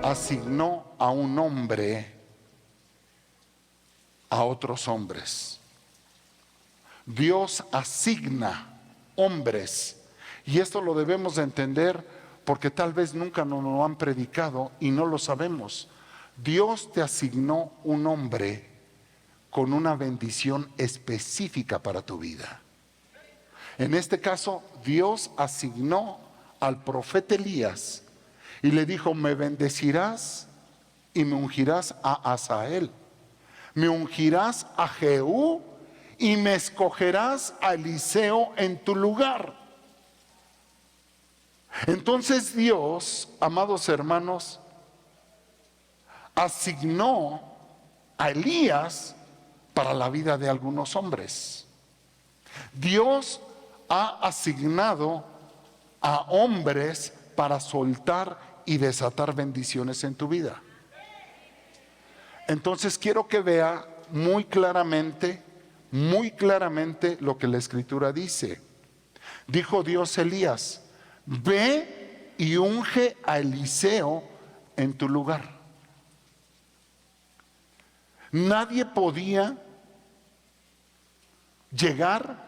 asignó a un hombre a otros hombres. Dios asigna hombres, y esto lo debemos de entender porque tal vez nunca nos lo han predicado y no lo sabemos. Dios te asignó un hombre con una bendición específica para tu vida. En este caso, Dios asignó al profeta Elías y le dijo: me bendecirás y me ungirás a Asael, me ungirás a Jehú y me escogerás a Eliseo en tu lugar. Entonces Dios, amados hermanos, asignó a Elías para la vida de algunos hombres. Dios ha asignado a hombres para soltar y desatar bendiciones en tu vida. Entonces quiero que vea muy claramente lo que la Escritura dice. Dijo Dios a Elías: ve y unge a Eliseo en tu lugar. Nadie podía llegar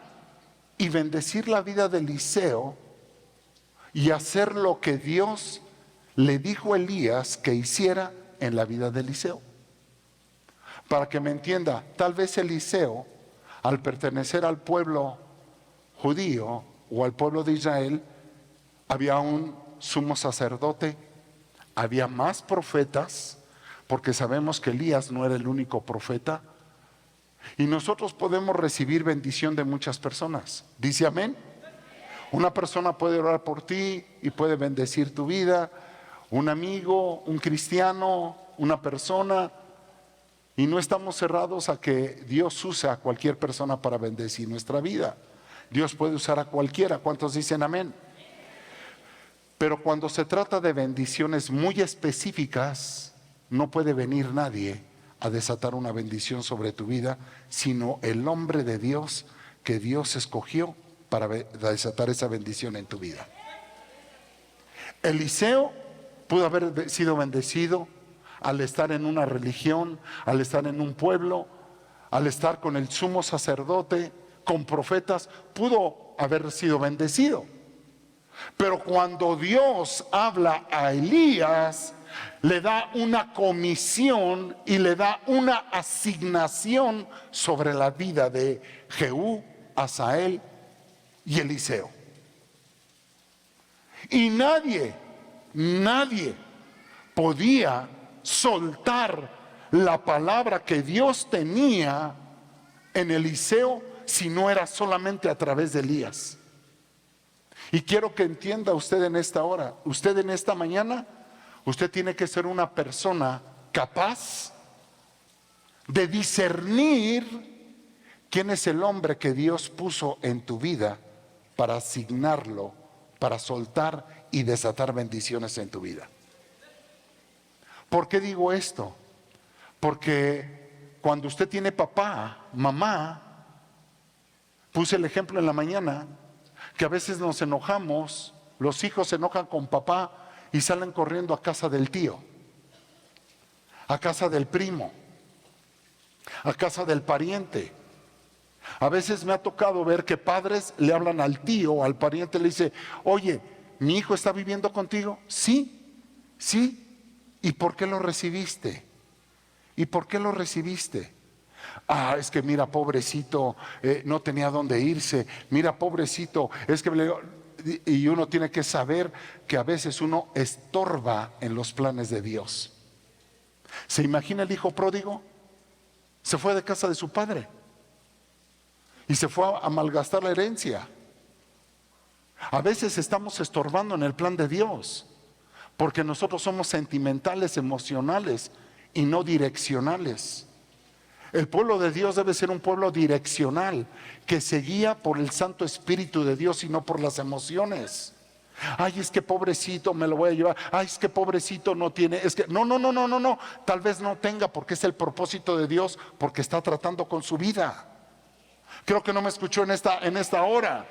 y bendecir la vida de Eliseo y hacer lo que Dios le dijo a Elías que hiciera en la vida de Eliseo. Para que me entienda, tal vez Eliseo, al pertenecer al pueblo judío o al pueblo de Israel, había un sumo sacerdote, había más profetas, porque sabemos que Elías no era el único profeta. Y nosotros podemos recibir bendición de muchas personas. ¿Dice amén? Una persona puede orar por ti y puede bendecir tu vida. Un amigo, un cristiano, una persona. Y no estamos cerrados a que Dios use a cualquier persona para bendecir nuestra vida. Dios puede usar a cualquiera. ¿Cuántos dicen amén? Pero cuando se trata de bendiciones muy específicas, no puede venir nadie a desatar una bendición sobre tu vida, sino el hombre de Dios que Dios escogió para desatar esa bendición en tu vida. Eliseo pudo haber sido bendecido al estar en una religión, al estar en un pueblo, al estar con el sumo sacerdote, con profetas, pudo haber sido bendecido. Pero cuando Dios habla a Elías, le da una comisión y le da una asignación sobre la vida de Jehú, Asael y Eliseo. Y nadie podía soltar la palabra que Dios tenía en Eliseo si no era solamente a través de Elías. Y quiero que entienda usted en esta hora, usted en esta mañana, usted tiene que ser una persona capaz de discernir quién es el hombre que Dios puso en tu vida para asignarlo, para soltar y desatar bendiciones en tu vida. ¿Por qué digo esto? Porque cuando usted tiene papá, mamá, puse el ejemplo en la mañana, que a veces nos enojamos, los hijos se enojan con papá y salen corriendo a casa del tío, a casa del primo, a casa del pariente. A veces me ha tocado ver que padres le hablan al tío, al pariente, le dice: oye, ¿mi hijo está viviendo contigo? Sí. ¿Y por qué lo recibiste? ¿Y por qué lo recibiste? Es que mira, pobrecito, no tenía dónde irse. Mira, pobrecito, es que... Y uno tiene que saber que a veces uno estorba en los planes de Dios. ¿Se imagina el hijo pródigo? Se fue de casa de su padre y se fue a malgastar la herencia. A veces estamos estorbando en el plan de Dios porque nosotros somos sentimentales, emocionales y no direccionales. El pueblo de Dios debe ser un pueblo direccional, que se guía por el Santo Espíritu de Dios y no por las emociones. Ay, es que pobrecito, me lo voy a llevar. Ay, es que pobrecito no tiene. Es que no. Tal vez no tenga, porque es el propósito de Dios, porque está tratando con su vida. Creo que no me escuchó en esta hora.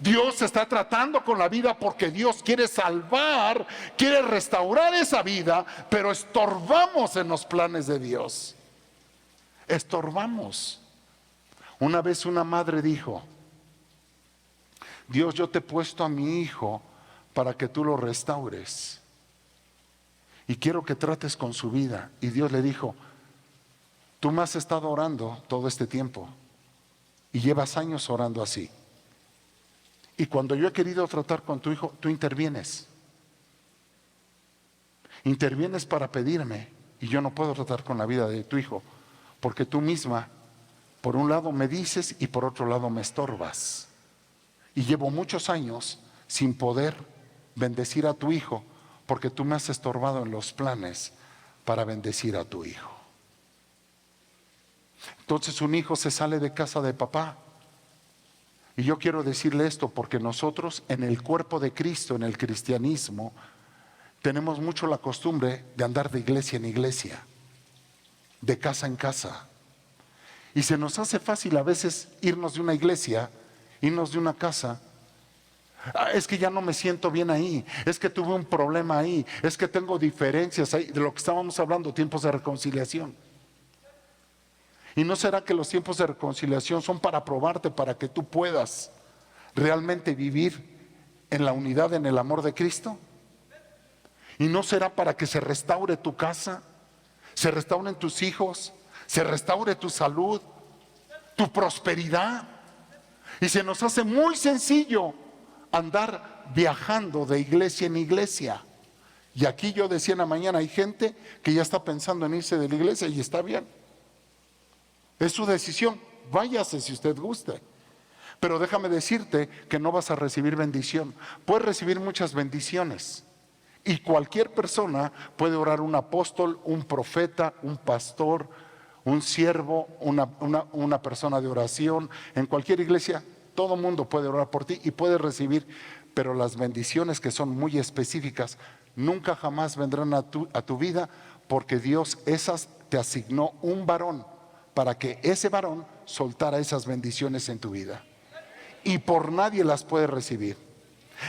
Dios está tratando con la vida porque Dios quiere salvar, quiere restaurar esa vida, pero estorbamos en los planes de Dios. Estorbamos. Una vez una madre dijo: Dios, yo te he puesto a mi hijo para que tú lo restaures y quiero que trates con su vida. Y Dios le dijo: tú me has estado orando todo este tiempo y llevas años orando así. Y cuando yo he querido tratar con tu hijo, tú intervienes. Intervienes para pedirme, y yo no puedo tratar con la vida de tu hijo, porque tú misma, por un lado me dices y por otro lado me estorbas. Y llevo muchos años sin poder bendecir a tu hijo, porque tú me has estorbado en los planes para bendecir a tu hijo. Entonces un hijo se sale de casa de papá. Y yo quiero decirle esto porque nosotros en el cuerpo de Cristo, en el cristianismo, tenemos mucho la costumbre de andar de iglesia en iglesia, de casa en casa. Y se nos hace fácil a veces irnos de una iglesia, irnos de una casa. Es que ya no me siento bien ahí, es que tuve un problema ahí, es que tengo diferencias ahí, de lo que estábamos hablando, tiempos de reconciliación. ¿Y no será que los tiempos de reconciliación son para probarte, para que tú puedas realmente vivir en la unidad, en el amor de Cristo? ¿Y no será para que se restaure tu casa, se restauren tus hijos, se restaure tu salud, tu prosperidad? Y se nos hace muy sencillo andar viajando de iglesia en iglesia. Y aquí yo decía en la mañana, hay gente que ya está pensando en irse de la iglesia y está bien. Es su decisión, váyase si usted guste. Pero déjame decirte que no vas a recibir bendición. Puedes recibir muchas bendiciones. Y cualquier persona puede orar, un apóstol, un profeta, un pastor, un siervo, una persona de oración. En cualquier iglesia, todo mundo puede orar por ti y puede recibir. Pero las bendiciones que son muy específicas, nunca jamás vendrán a tu vida, porque Dios esas te asignó un varón, para que ese varón soltara esas bendiciones en tu vida. Y por nadie las puede recibir.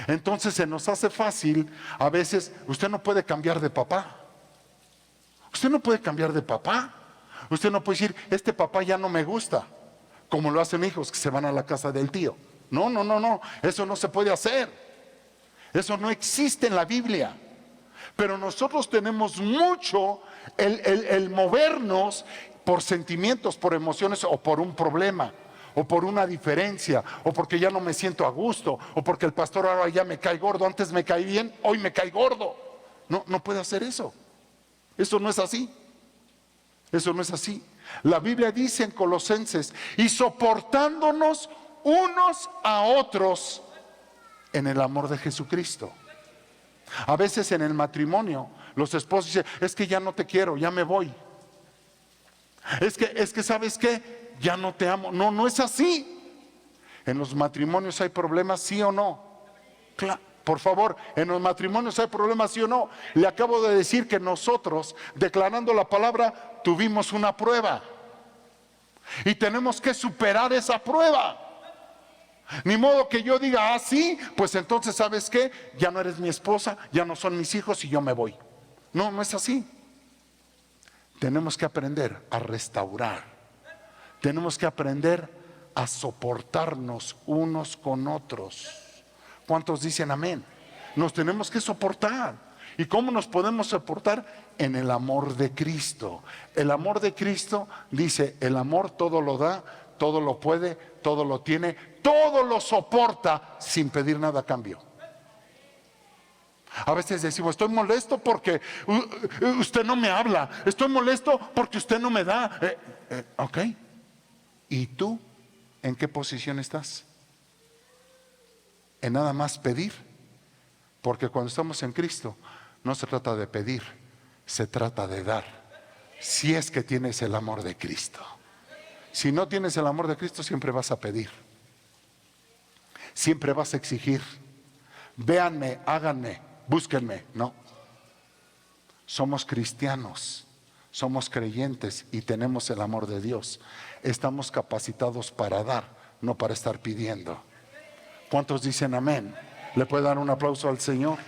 Entonces se nos hace fácil, a veces, usted no puede cambiar de papá. Usted no puede cambiar de papá. Usted no puede decir, este papá ya no me gusta, como lo hacen hijos que se van a la casa del tío. No, eso no se puede hacer. Eso no existe en la Biblia. Pero nosotros tenemos mucho el movernos por sentimientos, por emociones, o por un problema, o por una diferencia, o porque ya no me siento a gusto, o porque el pastor ahora ya me cae gordo. Antes me caí bien, hoy me cae gordo. No puede hacer eso. Eso no es así. Eso no es así. La Biblia dice en Colosenses: y soportándonos unos a otros en el amor de Jesucristo. A veces en el matrimonio los esposos dicen: es que ya no te quiero, ya me voy. Es que ¿sabes qué? Ya no te amo. No es así. En los matrimonios hay problemas, ¿sí o no? Claro, por favor, en los matrimonios hay problemas, ¿sí o no? Le acabo de decir que nosotros, declarando la palabra, tuvimos una prueba. Y tenemos que superar esa prueba. Ni modo que yo diga, sí, pues entonces ¿sabes qué? Ya no eres mi esposa, ya no son mis hijos y yo me voy. No es así. Tenemos que aprender a restaurar. Tenemos que aprender a soportarnos unos con otros. ¿Cuántos dicen amén? Nos tenemos que soportar. ¿Y cómo nos podemos soportar? En el amor de Cristo. El amor de Cristo dice: el amor todo lo da, todo lo puede, todo lo tiene, todo lo soporta sin pedir nada a cambio. A veces decimos: estoy molesto porque usted no me habla, estoy molesto porque usted no me da. Ok. ¿Y tú en qué posición estás? En nada más pedir. Porque cuando estamos en Cristo no se trata de pedir, se trata de dar. Si es que tienes el amor de Cristo. Si no tienes el amor de Cristo, siempre vas a pedir, siempre vas a exigir. Véanme, háganme, búsquenme. No. Somos cristianos, somos creyentes y tenemos el amor de Dios. Estamos capacitados para dar, no para estar pidiendo. ¿Cuántos dicen amén? ¿Le puede dar un aplauso al Señor?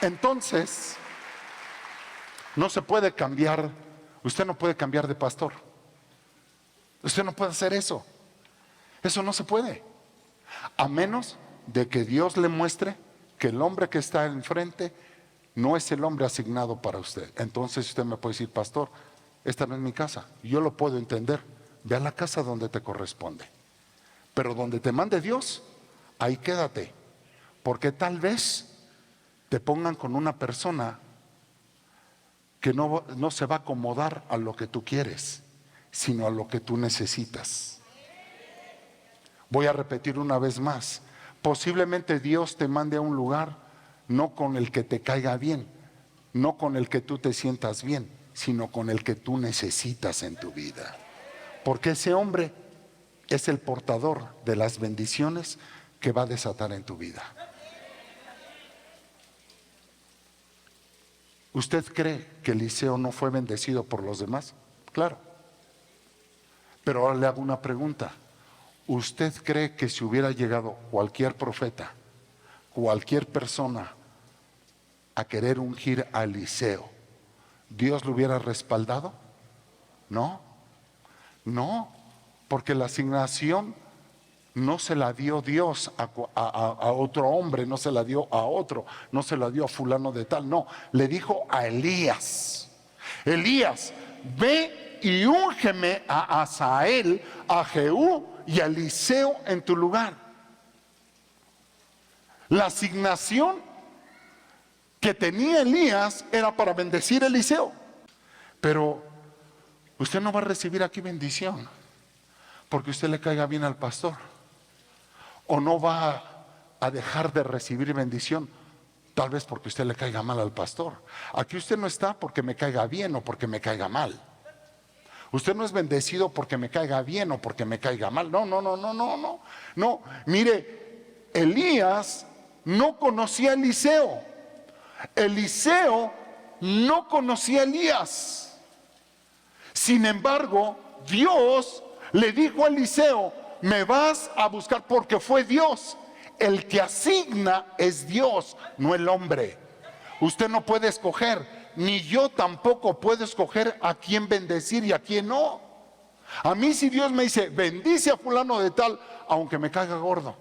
Entonces, no se puede cambiar. Usted no puede cambiar de pastor. Usted no puede hacer eso. Eso no se puede. A menos de que Dios le muestre que el hombre que está enfrente no es el hombre asignado para usted. Entonces usted me puede decir, pastor, esta no es mi casa. Yo lo puedo entender. Ve a la casa donde te corresponde. Pero donde te mande Dios, ahí quédate. Porque tal vez te pongan con una persona que no se va a acomodar a lo que tú quieres, sino a lo que tú necesitas. Voy a repetir una vez más. Posiblemente Dios te mande a un lugar no con el que te caiga bien, no con el que tú te sientas bien, sino con el que tú necesitas en tu vida. Porque ese hombre es el portador de las bendiciones que va a desatar en tu vida. ¿Usted cree que Eliseo no fue bendecido por los demás? Claro. Pero ahora le hago una pregunta. ¿Usted cree que si hubiera llegado cualquier profeta, cualquier persona a querer ungir a Eliseo, Dios lo hubiera respaldado? No, no, porque la asignación no se la dio Dios a otro hombre, no se la dio a otro, no se la dio a fulano de tal, no, le dijo a Elías: Elías, ve y úngeme a Asael, a Jehú y a Eliseo en tu lugar. La asignación que tenía Elías era para bendecir a Eliseo. Pero usted no va a recibir aquí bendición porque usted le caiga bien al pastor, o no va a dejar de recibir bendición tal vez porque usted le caiga mal al pastor. Aquí usted no está porque me caiga bien o porque me caiga mal. Usted no es bendecido porque me caiga bien o porque me caiga mal. No, no, no, no, no, no. No, mire, Elías no conocía a Eliseo. Eliseo no conocía a Elías. Sin embargo, Dios le dijo a Eliseo: me vas a buscar, porque fue Dios. El que asigna es Dios, no el hombre. Usted no puede escoger, ni yo tampoco puedo escoger a quién bendecir y a quién no. A mí, si Dios me dice bendice a fulano de tal, aunque me caiga gordo,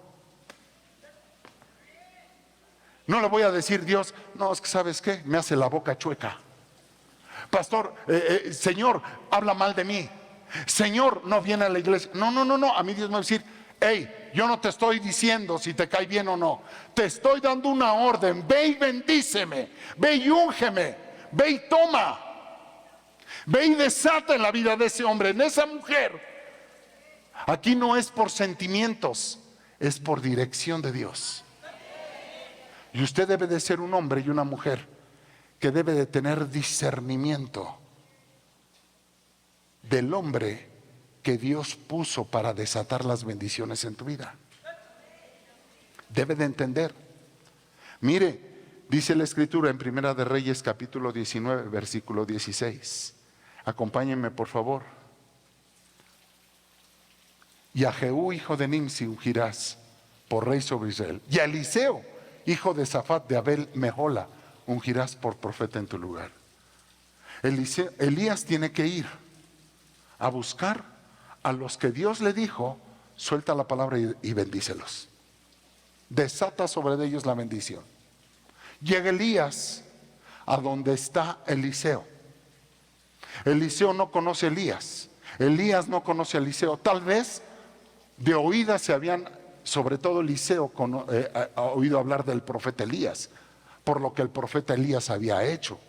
no le voy a decir: Dios, no, es que ¿sabes qué? Me hace la boca chueca. Pastor, Señor, habla mal de mí. Señor, no viene a la iglesia. No, no, no, no. A mí Dios me va a decir: hey, yo no te estoy diciendo si te cae bien o no. Te estoy dando una orden. Ve y bendíceme. Ve y úngeme. Ve y toma. Ve y desata en la vida de ese hombre, en esa mujer. Aquí no es por sentimientos, es por dirección de Dios. Y usted debe de ser un hombre y una mujer que debe de tener discernimiento del hombre que Dios puso para desatar las bendiciones en tu vida. Debe de entender. Mire, dice la Escritura en Primera de Reyes capítulo 19 versículo 16. Acompáñenme por favor. Y a Jehú hijo de Nimsi ungirás por rey sobre Israel, y a Eliseo hijo de Safat de Abel Mehola ungirás por profeta en tu lugar. Elías tiene que ir a buscar a los que Dios le dijo: suelta la palabra y bendícelos, desata sobre ellos la bendición. Llega Elías a donde está Eliseo. Eliseo no conoce a Elías, Elías no conoce a Eliseo. Tal vez de oídas se habían, sobre todo Eliseo, oído hablar del profeta Elías, por lo que el profeta Elías había hecho.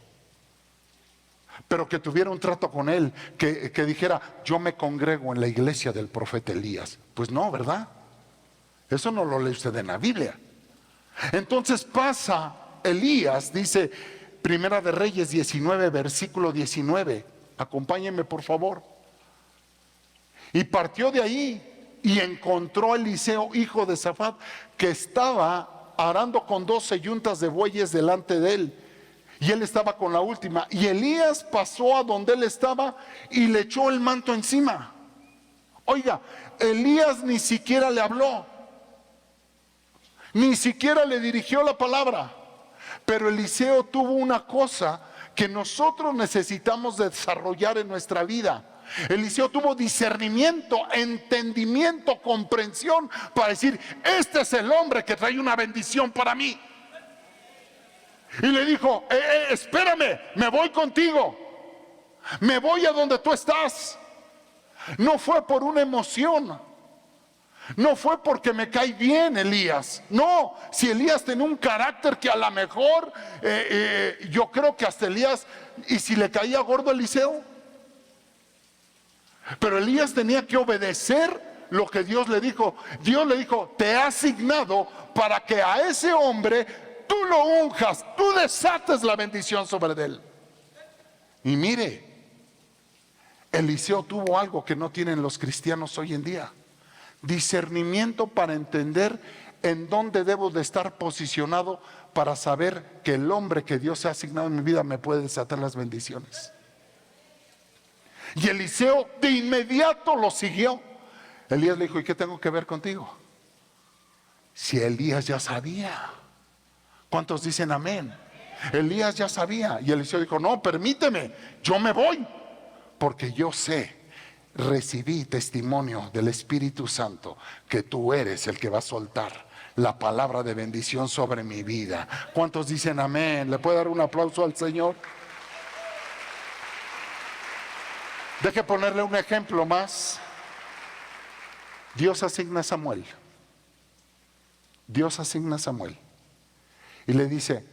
Pero que tuviera un trato con él, que dijera: yo me congrego en la iglesia del profeta Elías. Pues no, ¿verdad? Eso no lo lee usted en la Biblia. Entonces pasa Elías, dice Primera de Reyes 19 versículo 19. Acompáñenme por favor. Y partió de ahí y encontró a Eliseo hijo de Safat, que estaba arando con 12 yuntas de bueyes delante de él, y él estaba con la última. Y Elías pasó a donde él estaba y le echó el manto encima. Oiga, Elías ni siquiera le habló, ni siquiera le dirigió la palabra. Pero Eliseo tuvo una cosa que nosotros necesitamos desarrollar en nuestra vida. Eliseo tuvo discernimiento, entendimiento, comprensión para decir: este es el hombre que trae una bendición para mí. Y le dijo: espérame, me voy contigo, me voy a donde tú estás. No fue por una emoción, no fue porque me cae bien Elías. No, si Elías tenía un carácter que a lo mejor yo creo que hasta Elías, y si le caía gordo a Eliseo, pero Elías tenía que obedecer lo que Dios le dijo. Dios le dijo: te he asignado para que a ese hombre tú lo unjas, tú desates la bendición sobre él. Y mire, Eliseo tuvo algo que no tienen los cristianos hoy en día: discernimiento para entender en dónde debo de estar posicionado para saber que el hombre que Dios ha asignado en mi vida me puede desatar las bendiciones. Y Eliseo de inmediato lo siguió. Elías le dijo: ¿y qué tengo que ver contigo? Si Elías ya sabía. ¿Cuántos dicen amén? Elías ya sabía. Y Eliseo dijo: no, permíteme, yo me voy, porque yo sé, recibí testimonio del Espíritu Santo que tú eres el que va a soltar la palabra de bendición sobre mi vida. ¿Cuántos dicen amén? ¿Le puede dar un aplauso al Señor? Deje ponerle un ejemplo más. Dios asigna a Samuel. Dios asigna a Samuel y le dice: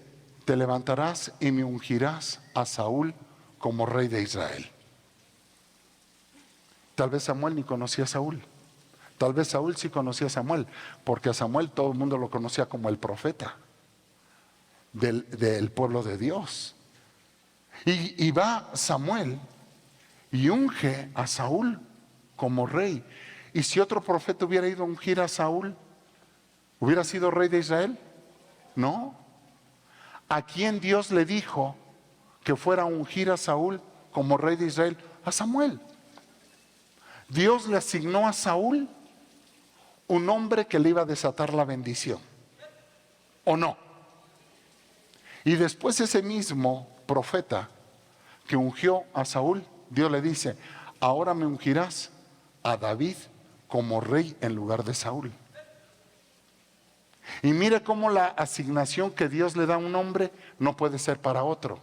te levantarás y me ungirás a Saúl como rey de Israel. Tal vez Samuel ni conocía a Saúl. Tal vez Saúl sí conocía a Samuel, porque a Samuel todo el mundo lo conocía como el profeta del pueblo de Dios. Y va Samuel y unge a Saúl como rey. Y si otro profeta hubiera ido a ungir a Saúl, ¿hubiera sido rey de Israel? No. ¿A quién Dios le dijo que fuera a ungir a Saúl como rey de Israel? A Samuel. Dios le asignó a Saúl un hombre que le iba a desatar la bendición, ¿o no? Y después ese mismo profeta que ungió a Saúl, Dios le dice: ahora me ungirás a David como rey en lugar de Saúl. Y mire cómo la asignación que Dios le da a un hombre no puede ser para otro,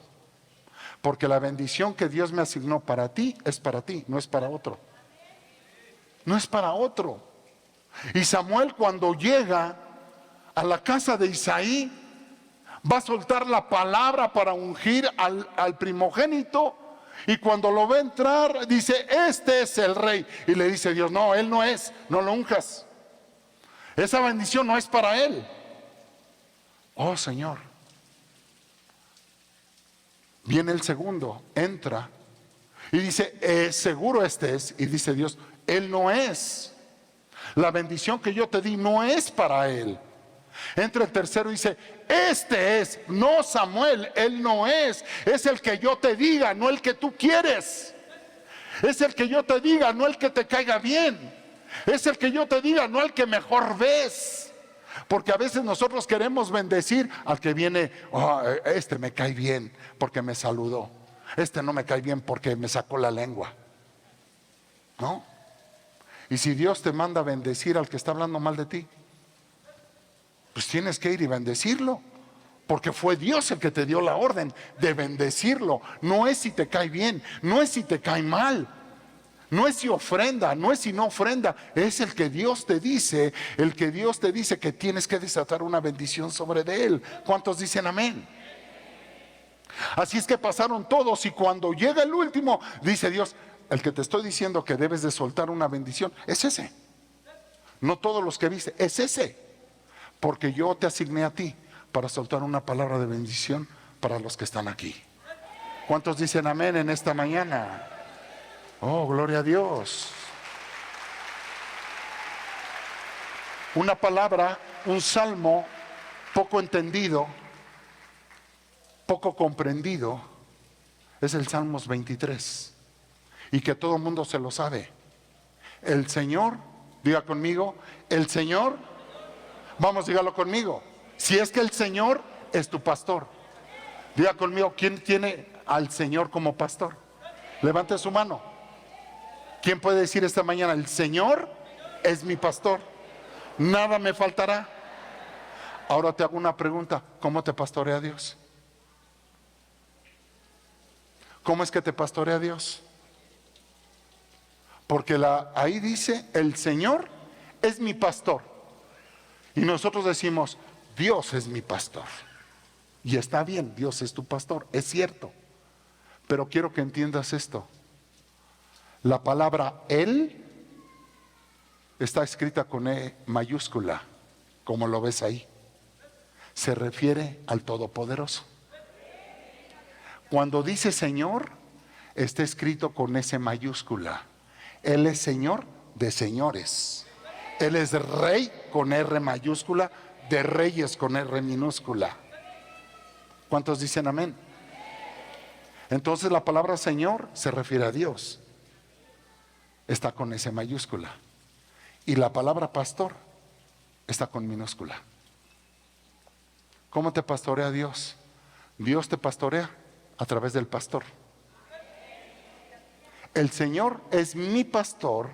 porque la bendición que Dios me asignó para ti es para ti, no es para otro. No es para otro. Y Samuel, cuando llega a la casa de Isaí, va a soltar la palabra para ungir al primogénito. Y cuando lo ve entrar, dice: este es el rey. Y le dice Dios: no, él no es, no lo unjas. Esa bendición no es para él. Oh Señor. Viene el segundo, entra y dice: seguro este es. Y dice Dios: él no es. La bendición que yo te di no es para él. Entra el tercero y dice: este es. No, Samuel, él no es. Es el que yo te diga, no el que tú quieres. Es el que yo te diga, no el que te caiga bien. Es el que yo te diga, no el que mejor ves. Porque a veces nosotros queremos bendecir al que viene: oh, este me cae bien porque me saludó, este no me cae bien porque me sacó la lengua. ¿No? Y si Dios te manda a bendecir al que está hablando mal de ti, pues tienes que ir y bendecirlo, porque fue Dios el que te dio la orden de bendecirlo. No es si te cae bien, no es si te cae mal, no es si ofrenda, no es si no ofrenda. Es el que Dios te dice, el que Dios te dice que tienes que desatar una bendición sobre de él. ¿Cuántos dicen amén? Así es que pasaron todos, y cuando llega el último, dice Dios: el que te estoy diciendo que debes de soltar una bendición es ese. No todos los que viste, es ese. Porque yo te asigné a ti para soltar una palabra de bendición para los que están aquí. ¿Cuántos dicen amén en esta mañana? Oh, gloria a Dios. Una palabra, un salmo poco entendido, poco comprendido, es el Salmos 23. Y que todo el mundo se lo sabe. El Señor, diga conmigo, el Señor, vamos, dígalo conmigo. Si es que el Señor es tu pastor. Diga conmigo, ¿quién tiene al Señor como pastor? Levante su mano. ¿Quién puede decir esta mañana, el Señor es mi pastor? Nada me faltará. Ahora te hago una pregunta, ¿cómo te pastorea Dios? ¿Cómo es que te pastorea Dios? Porque ahí dice, el Señor es mi pastor. Y nosotros decimos, Dios es mi pastor. Y está bien, Dios es tu pastor, es cierto. Pero quiero que entiendas esto. La palabra Él está escrita con E mayúscula, como lo ves ahí. Se refiere al Todopoderoso. Cuando dice Señor, está escrito con S mayúscula. Él es Señor de señores. Él es Rey con R mayúscula, de reyes con R minúscula. ¿Cuántos dicen amén? Entonces la palabra Señor se refiere a Dios. Está con S mayúscula. Y la palabra pastor está con minúscula. ¿Cómo te pastorea Dios? Dios te pastorea a través del pastor. El Señor es mi pastor.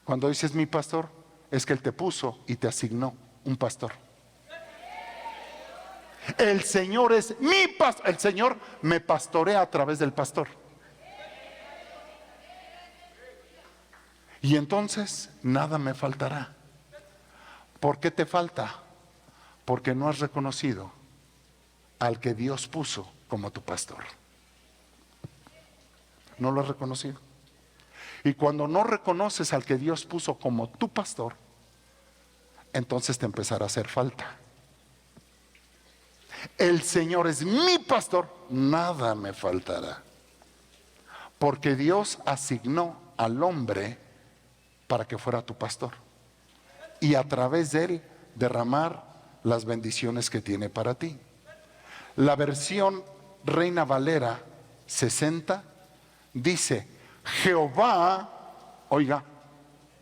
Cuando dices mi pastor, es que Él te puso y te asignó un pastor. El Señor es mi pastor. El Señor me pastorea a través del pastor. Y entonces nada me faltará. ¿Por qué te falta? Porque no has reconocido al que Dios puso como tu pastor. No lo has reconocido. Y cuando no reconoces al que Dios puso como tu pastor, entonces te empezará a hacer falta. El Señor es mi pastor, nada me faltará. Porque Dios asignó al hombre para que fuera tu pastor. Y a través de él derramar las bendiciones que tiene para ti. La versión Reina Valera 60 dice, Jehová, oiga,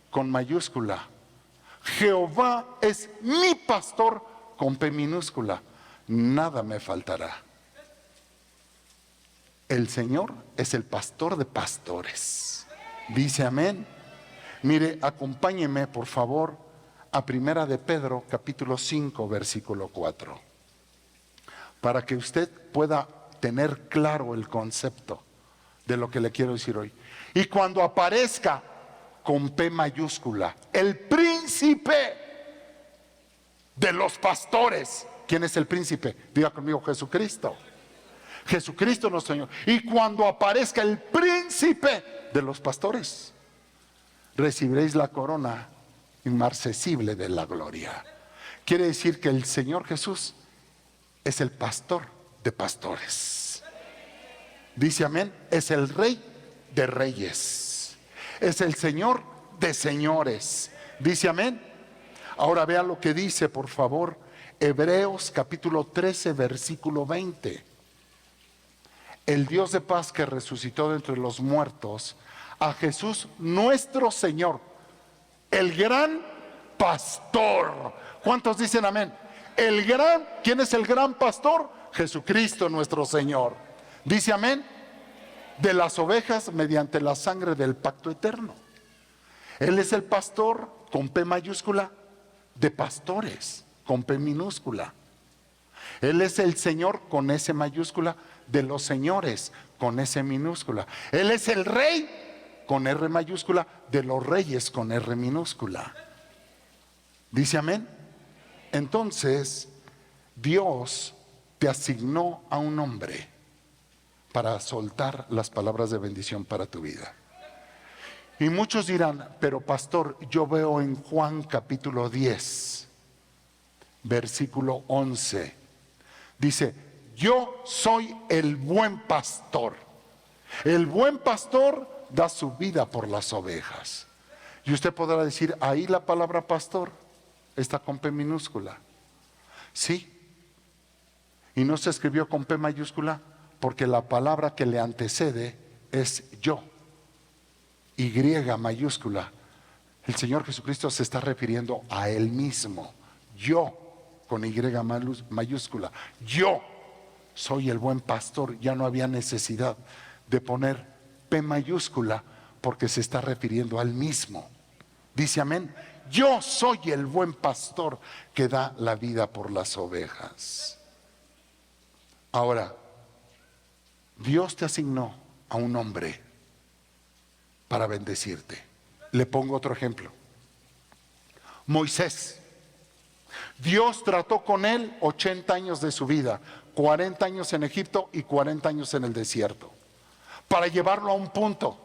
con mayúscula, Jehová es mi pastor con P minúscula, nada me faltará. El Señor es el pastor de pastores. Dice amén. Mire, acompáñeme por favor a Primera de Pedro capítulo 5 versículo 4, para que usted pueda tener claro el concepto de lo que le quiero decir hoy. Y cuando aparezca con P mayúscula el príncipe de los pastores, ¿quién es el príncipe? Diga conmigo, Jesucristo. Jesucristo nuestro Señor. Y cuando aparezca el príncipe de los pastores, recibiréis la corona inmarcesible de la gloria. Quiere decir que el Señor Jesús es el pastor de pastores. Dice amén, es el Rey de reyes, es el Señor de señores. Dice amén. Ahora vea lo que dice por favor Hebreos capítulo 13 versículo 20. El Dios de paz que resucitó de entre los muertos a Jesús nuestro Señor, el gran pastor. ¿Cuántos dicen amén? ¿Quién es el gran pastor? Jesucristo nuestro Señor. Dice amén. De las ovejas mediante la sangre del pacto eterno. Él es el pastor con P mayúscula de pastores, con P minúscula. Él es el Señor con S mayúscula de los señores, con S minúscula. Él es el Rey con R mayúscula de los reyes, con R minúscula. Dice amén. Entonces Dios te asignó a un hombre para soltar las palabras de bendición para tu vida. Y muchos dirán, pero pastor, yo veo en Juan capítulo 10 versículo 11, dice, yo soy el buen pastor. El buen pastor da su vida por las ovejas. Y usted podrá decir, ahí la palabra pastor está con P minúscula. Sí. Y no se escribió con P mayúscula porque la palabra que le antecede es yo. Y mayúscula, el Señor Jesucristo se está refiriendo a Él mismo. Yo, con Y mayúscula, yo soy el buen pastor. Ya no había necesidad de poner P mayúscula, porque se está refiriendo al mismo. Dice amén. Yo soy el buen pastor que da la vida por las ovejas. Ahora, Dios te asignó a un hombre para bendecirte. Le pongo otro ejemplo. Moisés. Dios trató con él 80 años de su vida, 40 años en Egipto y 40 años en el desierto, para llevarlo a un punto.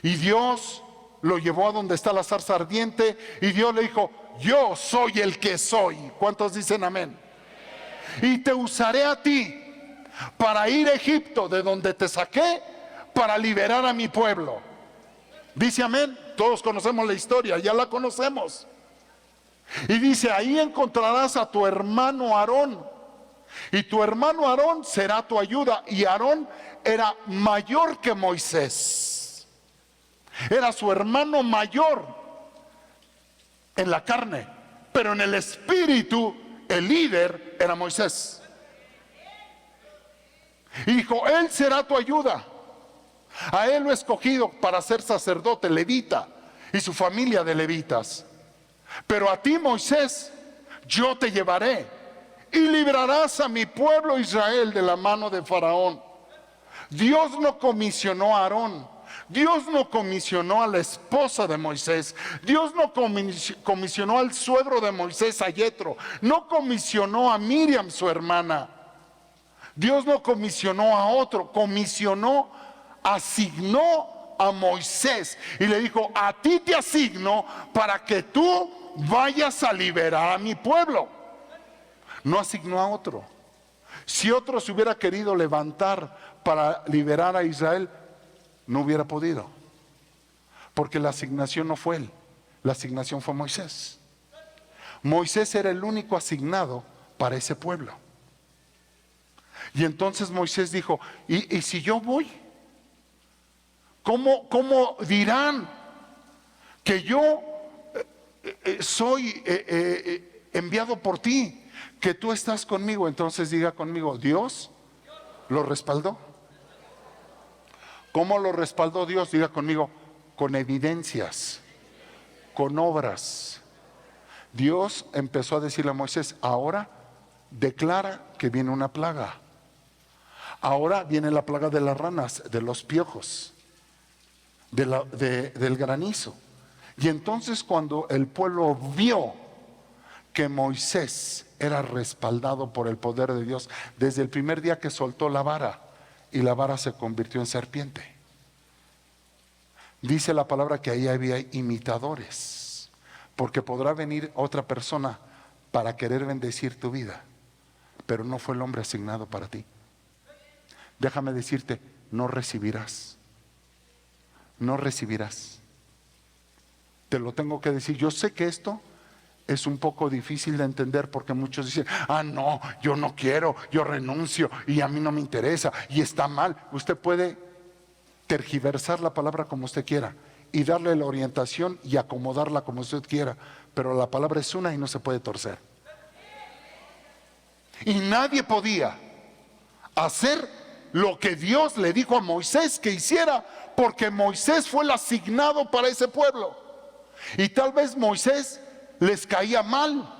Y Dios lo llevó a donde está la zarza ardiente, y Dios le dijo: yo soy el que soy. ¿Cuántos dicen amén? Y te usaré a ti para ir a Egipto, de donde te saqué, para liberar a mi pueblo. Dice amén. Todos conocemos la historia, ya la conocemos. Y dice: ahí encontrarás a tu hermano Aarón, y tu hermano Aarón será tu ayuda. Y Aarón era mayor que Moisés, era su hermano mayor en la carne, pero en el espíritu el líder era Moisés. Y dijo: él será tu ayuda. A él lo he escogido para ser sacerdote, levita, y su familia de levitas. Pero a ti, Moisés, yo te llevaré y librarás a mi pueblo Israel de la mano de Faraón. Dios no comisionó a Aarón, Dios no comisionó a la esposa de Moisés, Dios no comisionó al suegro de Moisés, a Yetro, no comisionó a Miriam, su hermana. Dios no comisionó a otro, asignó a Moisés y le dijo: a ti te asigno para que tú vayas a liberar a mi pueblo. No asignó a otro. Si otro se hubiera querido levantar para liberar a Israel, no hubiera podido, porque la asignación no fue él, la asignación fue Moisés. Moisés era el único asignado para ese pueblo. Y entonces Moisés dijo: ¿y si yo voy? ¿Cómo dirán que yo soy enviado por ti, que tú estás conmigo? Entonces diga conmigo: Dios lo respaldó. ¿Cómo lo respaldó Dios? Diga conmigo: con evidencias, con obras. Dios empezó a decirle a Moisés: ahora declara que viene una plaga. Ahora viene la plaga de las ranas, de los piojos, del granizo. Y entonces, cuando el pueblo vio que Moisés era respaldado por el poder de Dios, desde el primer día que soltó la vara, y la vara se convirtió en serpiente, dice la palabra que ahí había imitadores, porque podrá venir otra persona para querer bendecir tu vida, pero no fue el hombre asignado para ti. Déjame decirte: no recibirás. No recibirás. Te lo tengo que decir. Yo sé que esto es un poco difícil de entender, porque muchos dicen: ah, no, yo no quiero, yo renuncio, y a mí no me interesa, y está mal. Usted puede tergiversar la palabra como usted quiera, y darle la orientación y acomodarla como usted quiera, pero la palabra es una y no se puede torcer. Y nadie podía hacer lo que Dios le dijo a Moisés que hiciera, porque Moisés fue el asignado para ese pueblo. Y tal vez Moisés les caía mal.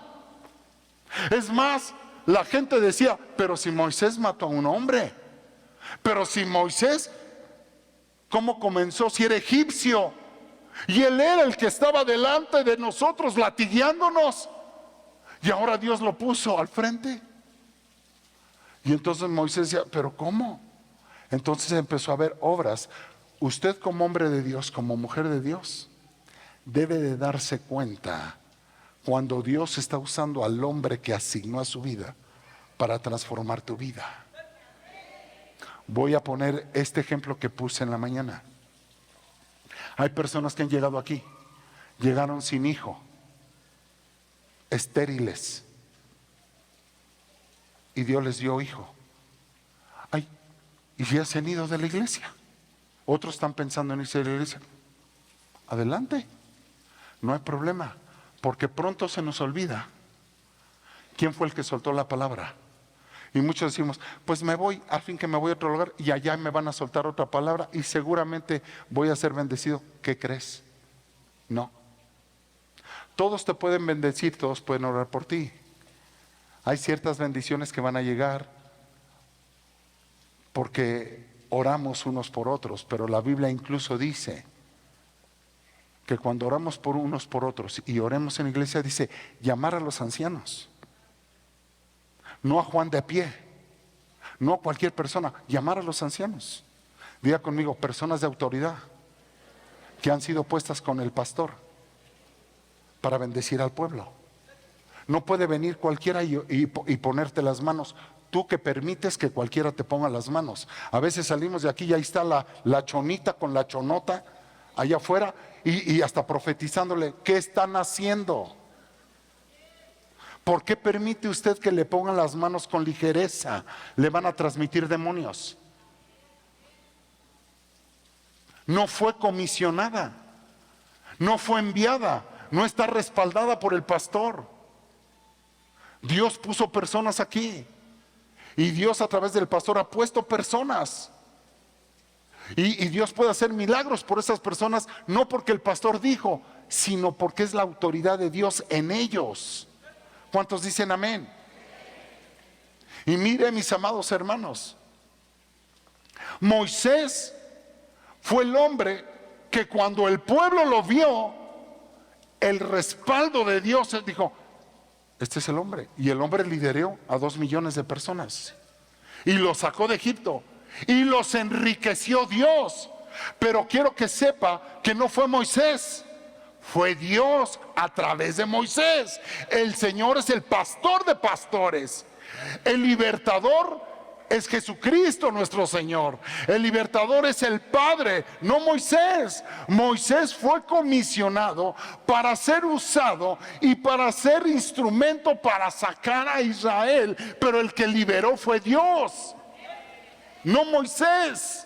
Es más, la gente decía: pero si Moisés mató a un hombre, pero si Moisés, ¿cómo comenzó si era egipcio? Y él era el que estaba delante de nosotros latigueándonos, y ahora Dios lo puso al frente. Y entonces Moisés decía: pero ¿cómo? Entonces empezó a ver obras. Usted, como hombre de Dios, como mujer de Dios, debe de darse cuenta cuando Dios está usando al hombre que asignó a su vida para transformar tu vida. Voy a poner este ejemplo que puse en la mañana. Hay personas que han llegado aquí, llegaron sin hijo, estériles, y Dios les dio hijo. Ay, y ya se han ido de la iglesia, Otros están pensando en irse a la iglesia. Adelante, no hay problema, porque pronto se nos olvida quién fue el que soltó la palabra. Y muchos decimos, pues me voy, al fin que me voy a otro lugar y allá me van a soltar otra palabra y seguramente voy a ser bendecido. ¿Qué crees? No. Todos te pueden bendecir, todos pueden orar por ti. Hay ciertas bendiciones que van a llegar porque oramos unos por otros, pero la Biblia incluso dice que cuando oramos por unos por otros y oremos en la iglesia, dice llamar a los ancianos. No a Juan de a pie, no a cualquier persona, llamar a los ancianos. Diga conmigo, personas de autoridad que han sido puestas con el pastor para bendecir al pueblo. No puede venir cualquiera y ponerte las manos. Tú que permites que cualquiera te ponga las manos. A veces salimos de aquí y ahí está la chonita con la chonota allá afuera y hasta profetizándole, ¿qué están haciendo? ¿Por qué permite usted que le pongan las manos con ligereza? Le van a transmitir demonios. No fue comisionada, no fue enviada, no está respaldada por el pastor. Dios puso personas aquí y Dios a través del pastor ha puesto personas. Y Dios puede hacer milagros por esas personas, no porque el pastor dijo, sino porque es la autoridad de Dios en ellos. ¿Cuántos dicen amén? Y mire, mis amados hermanos, Moisés fue el hombre que cuando el pueblo lo vio, el respaldo de Dios, él dijo, este es el hombre. Y el hombre lideró a 2 millones de personas y los sacó de Egipto y los enriqueció Dios. Pero quiero que sepa que no fue Moisés, fue Dios a través de Moisés. El Señor es el pastor de pastores. El libertador es Jesucristo nuestro Señor. El libertador es el Padre, no Moisés. Moisés fue comisionado para ser usado y para ser instrumento para sacar a Israel. Pero el que liberó fue Dios, no Moisés.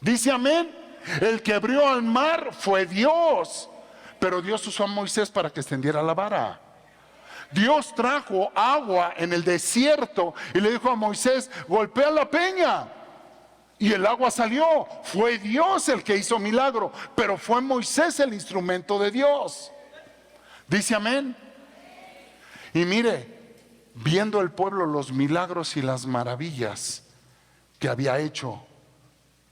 Dice amén. El que abrió al mar fue Dios. Pero Dios usó a Moisés para que extendiera la vara. Dios trajo agua en el desierto y le dijo a Moisés, golpea la peña. Y el agua salió. Fue Dios el que hizo milagro, pero fue Moisés el instrumento de Dios. Dice amén. Y mire, viendo el pueblo los milagros y las maravillas que había hecho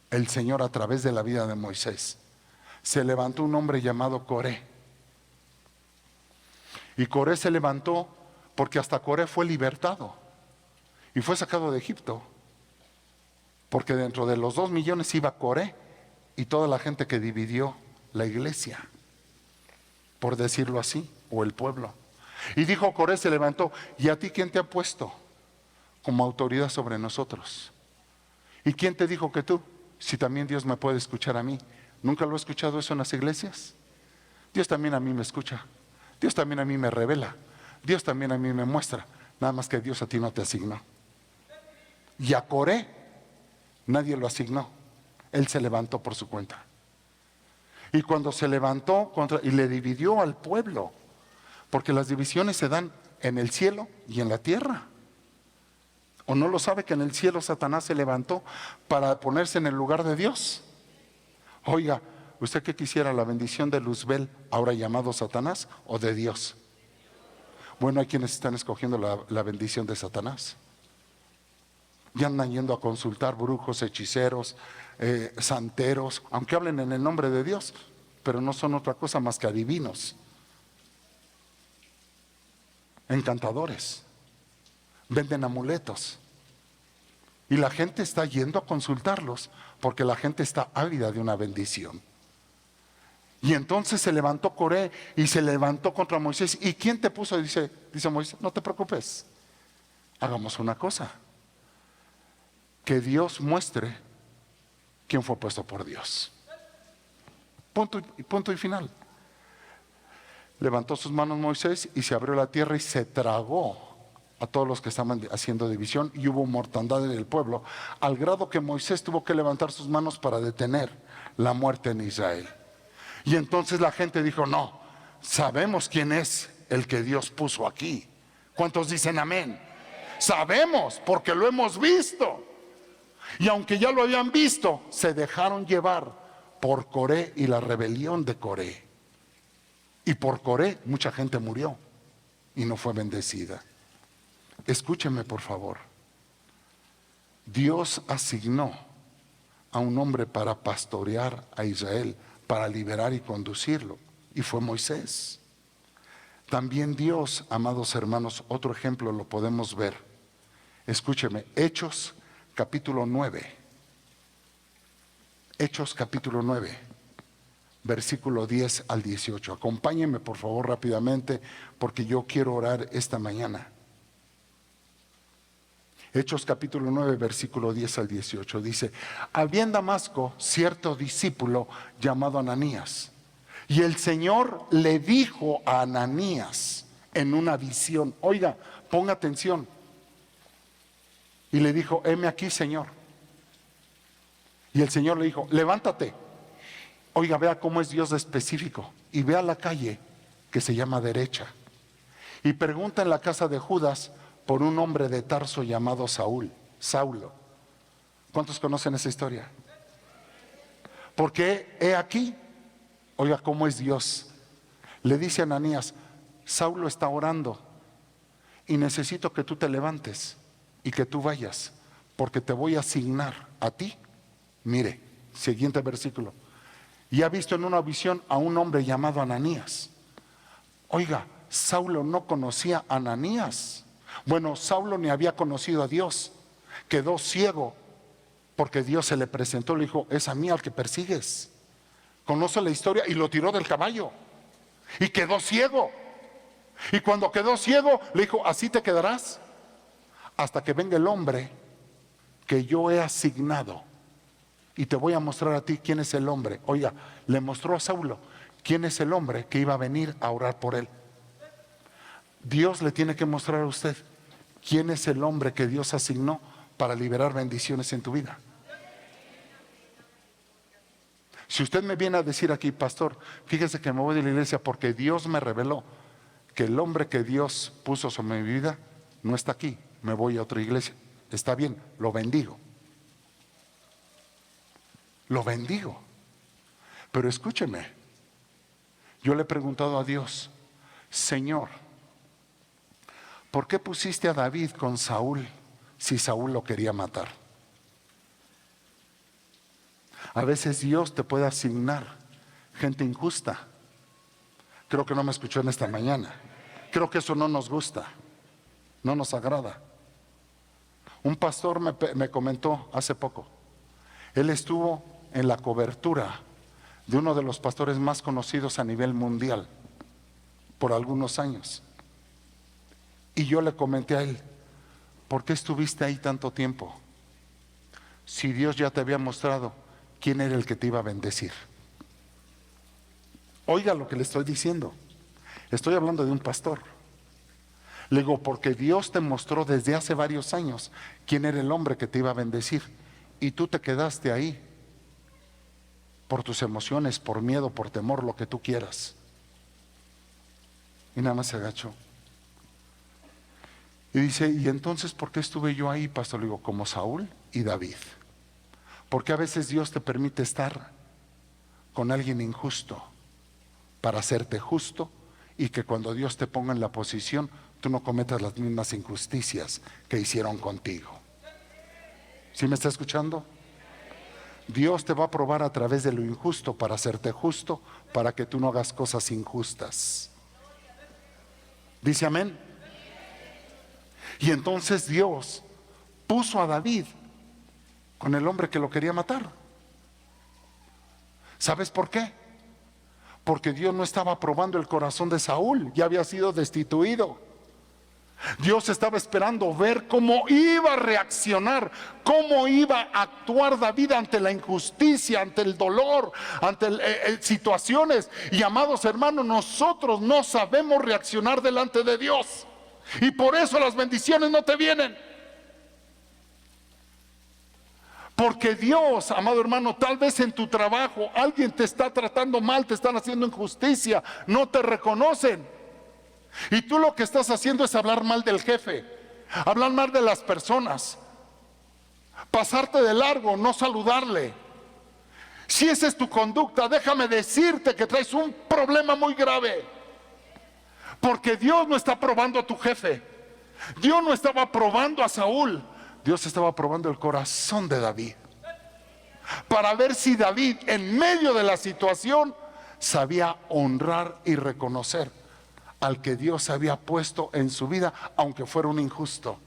el Señor a través de la vida de Moisés, se levantó un hombre llamado Coré. Y Coré se levantó porque hasta Coré fue libertado y fue sacado de Egipto, porque dentro de los 2 millones iba Coré y toda la gente que dividió la iglesia, por decirlo así, o el pueblo. Y dijo Coré, se levantó, ¿y a ti quién te ha puesto como autoridad sobre nosotros? ¿Y quién te dijo que tú? Si también Dios me puede escuchar a mí. ¿Nunca lo he escuchado eso en las iglesias? Dios también a mí me escucha. Dios también a mí me revela. Dios también a mí me muestra. Nada más que Dios a ti no te asignó. Y a Coré nadie lo asignó. Él se levantó por su cuenta. Y cuando se levantó y le dividió al pueblo, porque las divisiones se dan en el cielo y en la tierra. ¿O no lo sabe que en el cielo Satanás se levantó para ponerse en el lugar de Dios? Oiga, ¿usted qué quisiera, la bendición de Luzbel, ahora llamado Satanás, o de Dios? Bueno, hay quienes están escogiendo la bendición de Satanás. Ya andan yendo a consultar brujos, hechiceros, santeros, aunque hablen en el nombre de Dios, pero no son otra cosa más que adivinos, encantadores, venden amuletos. Y la gente está yendo a consultarlos porque la gente está ávida de una bendición. Y entonces se levantó Coré y se levantó contra Moisés. ¿Y quién te puso? Dice Moisés, no te preocupes, hagamos una cosa, que Dios muestre quién fue puesto por Dios. Punto y final. Levantó sus manos Moisés y se abrió la tierra y se tragó a todos los que estaban haciendo división, y hubo mortandad en el pueblo, al grado que Moisés tuvo que levantar sus manos para detener la muerte en Israel. Y entonces la gente dijo: no, sabemos quién es el que Dios puso aquí. ¿Cuántos dicen amén? Sabemos, porque lo hemos visto. Y aunque ya lo habían visto, se dejaron llevar por Coré y la rebelión de Coré. Y por Coré mucha gente murió y no fue bendecida. Escúcheme por favor. Dios asignó a un hombre para pastorear a Israel, para liberar y conducirlo, y fue Moisés. También Dios, amados hermanos, otro ejemplo lo podemos ver. Escúcheme, Hechos capítulo 9. Hechos capítulo 9, versículo 10 al 18. Acompáñenme por favor rápidamente, porque yo quiero orar esta mañana. Hechos capítulo 9, versículo 10 al 18 dice: había en Damasco cierto discípulo llamado Ananías, y el Señor le dijo a Ananías en una visión, oiga, ponga atención, y le dijo: heme aquí, Señor. Y el Señor le dijo: levántate. Oiga, vea cómo es Dios específico, y vea la calle que se llama Derecha, y pregunta en la casa de Judas por un hombre de Tarso llamado Saulo. ¿Cuántos conocen esa historia? Porque he aquí, oiga cómo es Dios, le dice a Ananías: Saulo está orando y necesito que tú te levantes y que tú vayas, porque te voy a asignar a ti. Mire, siguiente versículo: y ha visto en una visión a un hombre llamado Ananías. Oiga, Saulo no conocía a Ananías. Bueno, Saulo ni había conocido a Dios. Quedó ciego porque Dios se le presentó, le dijo: es a mí al que persigues. Conoce la historia, y lo tiró del caballo y quedó ciego. Y cuando quedó ciego le dijo: así te quedarás hasta que venga el hombre que yo he asignado, y te voy a mostrar a ti quién es el hombre. Oiga, le mostró a Saulo quién es el hombre que iba a venir a orar por él. Dios le tiene que mostrar a usted quién es el hombre que Dios asignó para liberar bendiciones en tu vida. Si usted me viene a decir aquí: pastor, fíjese que me voy de la iglesia porque Dios me reveló que el hombre que Dios puso sobre mi vida no está aquí, me voy a otra iglesia. Está bien, lo bendigo. Lo bendigo. Pero escúcheme, yo le he preguntado a Dios: Señor, ¿por qué pusiste a David con Saúl si Saúl lo quería matar? A veces Dios te puede asignar gente injusta. Creo que no me escuchó en esta mañana. Creo que eso no nos gusta, no nos agrada. Un pastor me comentó hace poco. Él estuvo en la cobertura de uno de los pastores más conocidos a nivel mundial por algunos años. Y yo le comenté a él: ¿por qué estuviste ahí tanto tiempo? Si Dios ya te había mostrado quién era el que te iba a bendecir. Oiga lo que le estoy diciendo. Estoy hablando de un pastor. Le digo: porque Dios te mostró desde hace varios años quién era el hombre que te iba a bendecir, y tú te quedaste ahí por tus emociones, por miedo, por temor, lo que tú quieras. Y nada más se agachó. Y dice: ¿y entonces por qué estuve yo ahí, pastor? Le digo: como Saúl y David. Porque a veces Dios te permite estar con alguien injusto para hacerte justo, y que cuando Dios te ponga en la posición, tú no cometas las mismas injusticias que hicieron contigo. ¿Sí me está escuchando? Dios te va a probar a través de lo injusto para hacerte justo, para que tú no hagas cosas injustas. ¿Dice amén? Y entonces Dios puso a David con el hombre que lo quería matar. ¿Sabes por qué? Porque Dios no estaba probando el corazón de Saúl, ya había sido destituido. Dios estaba esperando ver cómo iba a reaccionar, cómo iba a actuar David ante la injusticia, ante el dolor, ante situaciones. Y amados hermanos, nosotros no sabemos reaccionar delante de Dios. Y por eso las bendiciones no te vienen. Porque Dios, amado hermano, tal vez en tu trabajo alguien te está tratando mal, te están haciendo injusticia, no te reconocen. Y tú lo que estás haciendo es hablar mal del jefe, hablar mal de las personas, pasarte de largo, no saludarle. Si esa es tu conducta, déjame decirte que traes un problema muy grave. Porque Dios no está probando a tu jefe. Dios no estaba probando a Saúl. Dios estaba probando el corazón de David, para ver si David en medio de la situación sabía honrar y reconocer al que Dios había puesto en su vida, aunque fuera un injusto.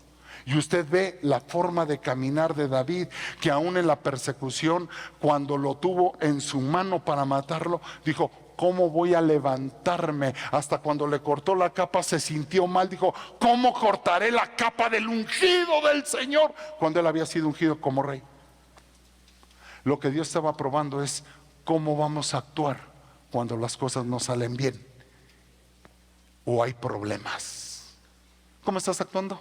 Y usted ve la forma de caminar de David, que aún en la persecución, cuando lo tuvo en su mano para matarlo, dijo: ¿cómo voy a levantarme? Hasta cuando le cortó la capa se sintió mal, dijo: ¿cómo cortaré la capa del ungido del Señor? Cuando él había sido ungido como rey. Lo que Dios estaba probando es cómo vamos a actuar cuando las cosas no salen bien o hay problemas. ¿Cómo estás actuando?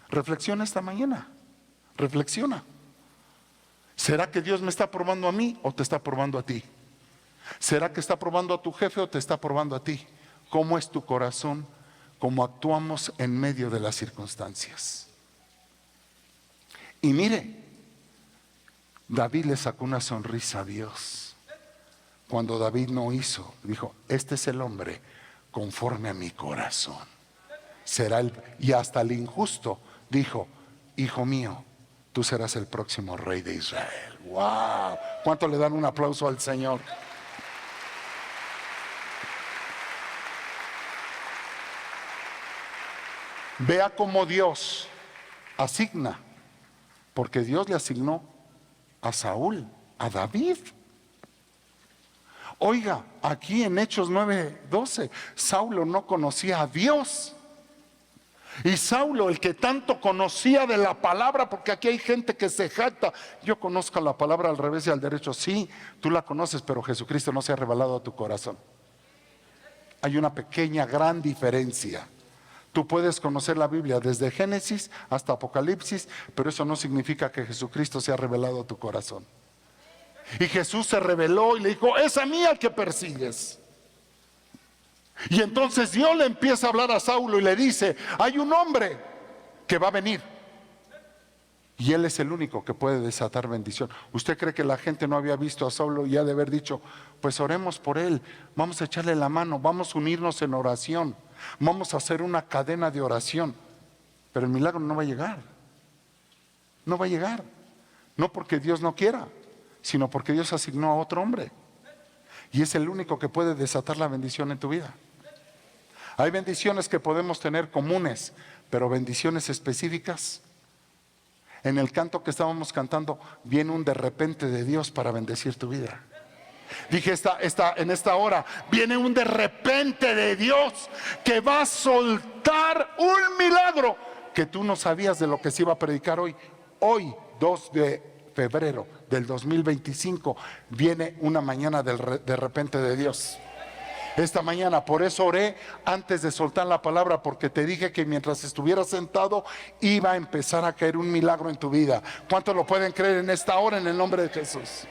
Reflexiona esta mañana. Reflexiona. ¿Será que Dios me está probando a mí o te está probando a ti? ¿Será que está probando a tu jefe o te está probando a ti? ¿Cómo es tu corazón? ¿Cómo actuamos en medio de las circunstancias? Y mire, David le sacó una sonrisa a Dios. Cuando David no hizo, dijo: este es el hombre conforme a mi corazón. Será el, y hasta el injusto dijo: hijo mío, tú serás el próximo rey de Israel. ¡Wow! ¿Cuánto le dan un aplauso al Señor? Vea cómo Dios asigna, porque Dios le asignó a Saúl, a David. Oiga, aquí en Hechos 9:12, Saulo no conocía a Dios. Y Saulo, el que tanto conocía de la palabra, porque aquí hay gente que se jacta: yo conozco la palabra al revés y al derecho. Sí, tú la conoces, pero Jesucristo no se ha revelado a tu corazón. Hay una pequeña, gran diferencia. Tú puedes conocer la Biblia desde Génesis hasta Apocalipsis, pero eso no significa que Jesucristo se ha revelado a tu corazón. Y Jesús se reveló y le dijo: es a mí al que persigues. Y entonces Dios le empieza a hablar a Saulo y le dice: hay un hombre que va a venir, y él es el único que puede desatar bendición. ¿Usted cree que la gente no había visto a Saulo y ha de haber dicho: pues oremos por él, vamos a echarle la mano, vamos a unirnos en oración, vamos a hacer una cadena de oración? Pero el milagro no va a llegar. No va a llegar. No porque Dios no quiera, sino porque Dios asignó a otro hombre, y es el único que puede desatar la bendición en tu vida. Hay bendiciones que podemos tener comunes, pero bendiciones específicas. En el canto que estábamos cantando, viene un de repente de Dios para bendecir tu vida. Dije en esta hora, viene un de repente de Dios que va a soltar un milagro que tú no sabías de lo que se iba a predicar hoy. Hoy, 2 de febrero del 2025, viene una mañana de repente de Dios. Esta mañana, por eso oré antes de soltar la palabra, porque te dije que mientras estuvieras sentado iba a empezar a caer un milagro en tu vida. ¿Cuántos lo pueden creer en esta hora, en el nombre de Jesús?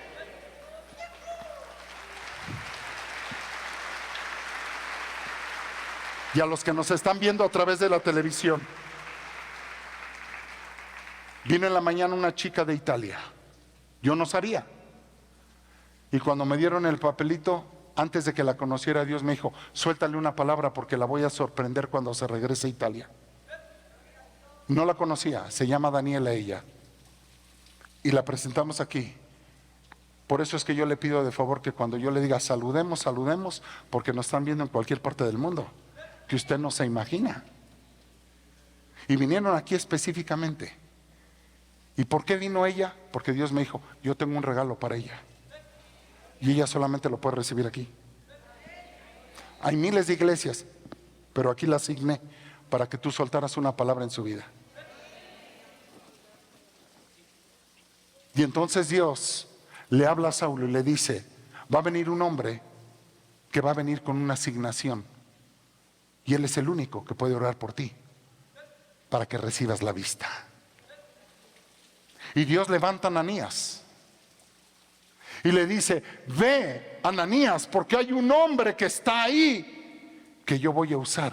Y a los que nos están viendo a través de la televisión, vino en la mañana una chica de Italia. Yo no sabía. Y cuando me dieron el papelito, antes de que la conociera, Dios me dijo: suéltale una palabra porque la voy a sorprender cuando se regrese a Italia. No la conocía, se llama Daniela ella. Y la presentamos aquí. Por eso es que yo le pido de favor que cuando yo le diga saludemos, saludemos, porque nos están viendo en cualquier parte del mundo, que usted no se imagina. Y vinieron aquí específicamente. ¿Y por qué vino ella? Porque Dios me dijo: yo tengo un regalo para ella, y ella solamente lo puede recibir aquí. Hay miles de iglesias, pero aquí la asigné para que tú soltaras una palabra en su vida. Y entonces Dios le habla a Saulo y le dice: va a venir un hombre que va a venir con una asignación. Y Él es el único que puede orar por ti para que recibas la vista. Y Dios levanta a Ananías y le dice: ve, Ananías, porque hay un hombre que está ahí que yo voy a usar